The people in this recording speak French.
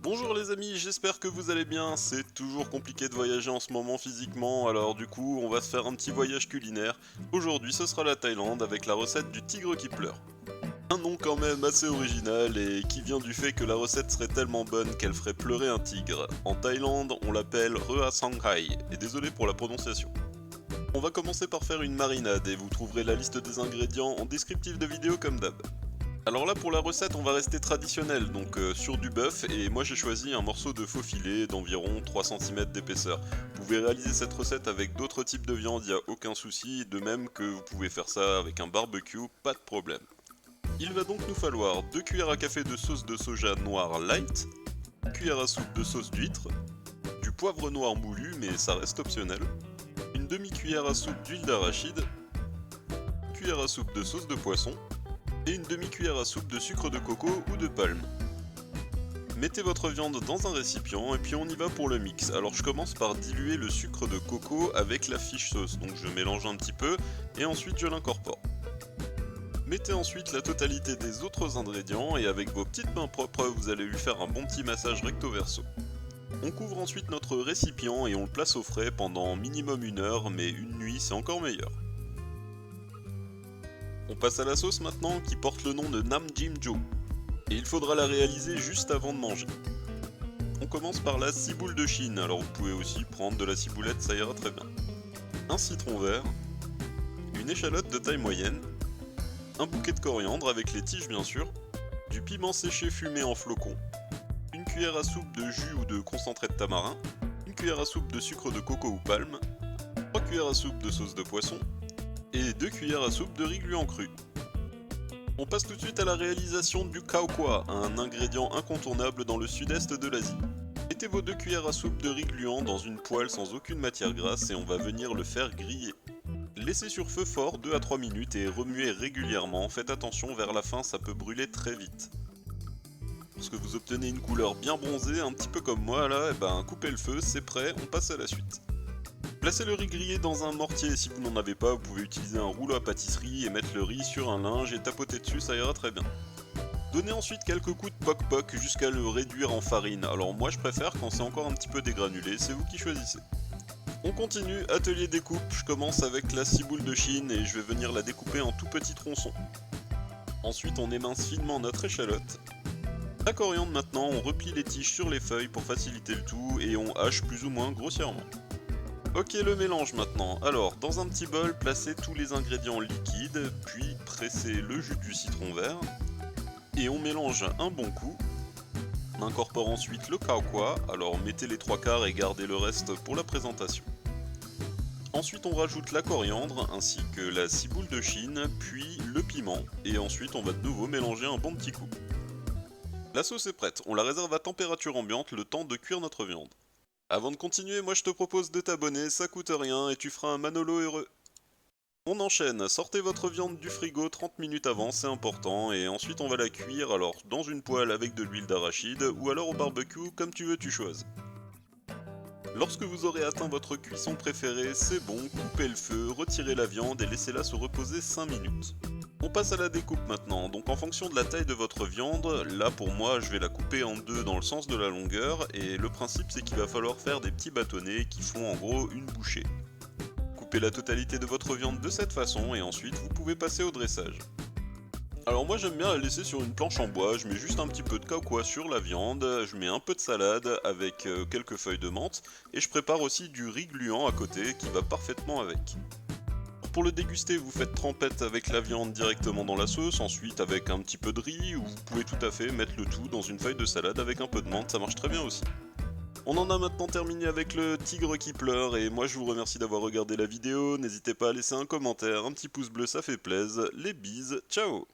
Bonjour les amis, j'espère que vous allez bien. C'est toujours compliqué de voyager en ce moment physiquement, alors du coup on va se faire un petit voyage culinaire. Aujourd'hui ce sera la Thaïlande avec la recette du tigre qui pleure. Un nom quand même assez original et qui vient du fait que la recette serait tellement bonne qu'elle ferait pleurer un tigre. En Thaïlande on l'appelle Rua Sanghai, et désolé pour la prononciation. On va commencer par faire une marinade et vous trouverez la liste des ingrédients en descriptif de vidéo comme d'hab. Alors là pour la recette on va rester traditionnel, donc sur du bœuf, et moi j'ai choisi un morceau de faux filet d'environ 3 cm d'épaisseur. Vous pouvez réaliser cette recette avec d'autres types de viande, il n'y a aucun souci, de même que vous pouvez faire ça avec un barbecue, pas de problème. Il va donc nous falloir 2 cuillères à café de sauce de soja noire light, 1 cuillère à soupe de sauce d'huître, du poivre noir moulu mais ça reste optionnel, une demi-cuillère à soupe d'huile d'arachide, 1 cuillère à soupe de sauce de poisson, et une demi-cuillère à soupe de sucre de coco ou de palme. Mettez votre viande dans un récipient et puis on y va pour le mix. Alors je commence par diluer le sucre de coco avec la fish sauce, donc je mélange un petit peu et ensuite je l'incorpore. Mettez ensuite la totalité des autres ingrédients et avec vos petites mains propres vous allez lui faire un bon petit massage recto verso. On couvre ensuite notre récipient et on le place au frais pendant minimum 1 heure, mais une nuit c'est encore meilleur. On passe à la sauce maintenant qui porte le nom de Nam Jim Jo. Et il faudra la réaliser juste avant de manger. On commence par la ciboule de Chine, alors vous pouvez aussi prendre de la ciboulette, ça ira très bien. Un citron vert, une échalote de taille moyenne, un bouquet de coriandre avec les tiges bien sûr, du piment séché fumé en flocons, une cuillère à soupe de jus ou de concentré de tamarin, une cuillère à soupe de sucre de coco ou palme, 3 cuillères à soupe de sauce de poisson, et 2 cuillères à soupe de riz gluant cru. On passe tout de suite à la réalisation du khao kwa, un ingrédient incontournable dans le sud-est de l'Asie. Mettez vos 2 cuillères à soupe de riz gluant dans une poêle sans aucune matière grasse et on va venir le faire griller. Laissez sur feu fort 2 à 3 minutes et remuez régulièrement, faites attention, vers la fin ça peut brûler très vite. Lorsque vous obtenez une couleur bien bronzée, un petit peu comme moi là, coupez le feu, c'est prêt, on passe à la suite. Placez le riz grillé dans un mortier, si vous n'en avez pas, vous pouvez utiliser un rouleau à pâtisserie et mettre le riz sur un linge et tapoter dessus, ça ira très bien. Donnez ensuite quelques coups de poc-poc jusqu'à le réduire en farine, alors moi je préfère quand c'est encore un petit peu dégranulé, c'est vous qui choisissez. On continue, atelier découpe, je commence avec la ciboule de Chine et je vais venir la découper en tout petits tronçons. Ensuite on émince finement notre échalote. La coriandre maintenant, on replie les tiges sur les feuilles pour faciliter le tout et on hache plus ou moins grossièrement. Ok, le mélange maintenant. Alors, dans un petit bol, placez tous les ingrédients liquides, puis pressez le jus du citron vert, et on mélange un bon coup. On incorpore ensuite le khao kwa, alors mettez les 3/4 et gardez le reste pour la présentation. Ensuite on rajoute la coriandre, ainsi que la ciboule de Chine, puis le piment, et ensuite on va de nouveau mélanger un bon petit coup. La sauce est prête, on la réserve à température ambiante le temps de cuire notre viande. Avant de continuer, moi je te propose de t'abonner, ça coûte rien et tu feras un Manolo heureux. On enchaîne, sortez votre viande du frigo 30 minutes avant, c'est important, et ensuite on va la cuire alors dans une poêle avec de l'huile d'arachide ou alors au barbecue, comme tu veux tu choisis. Lorsque vous aurez atteint votre cuisson préférée, c'est bon, coupez le feu, retirez la viande et laissez-la se reposer 5 minutes. On passe à la découpe maintenant, donc en fonction de la taille de votre viande, là pour moi je vais la couper en deux dans le sens de la longueur, et le principe c'est qu'il va falloir faire des petits bâtonnets qui font en gros une bouchée. Coupez la totalité de votre viande de cette façon et ensuite vous pouvez passer au dressage. Alors moi j'aime bien la laisser sur une planche en bois, je mets juste un petit peu de khao kwa sur la viande, je mets un peu de salade avec quelques feuilles de menthe, et je prépare aussi du riz gluant à côté qui va parfaitement avec. Pour le déguster, vous faites trempette avec la viande directement dans la sauce, ensuite avec un petit peu de riz, ou vous pouvez tout à fait mettre le tout dans une feuille de salade avec un peu de menthe, ça marche très bien aussi. On en a maintenant terminé avec le tigre qui pleure, et moi je vous remercie d'avoir regardé la vidéo, n'hésitez pas à laisser un commentaire, un petit pouce bleu ça fait plaisir, les bises, ciao!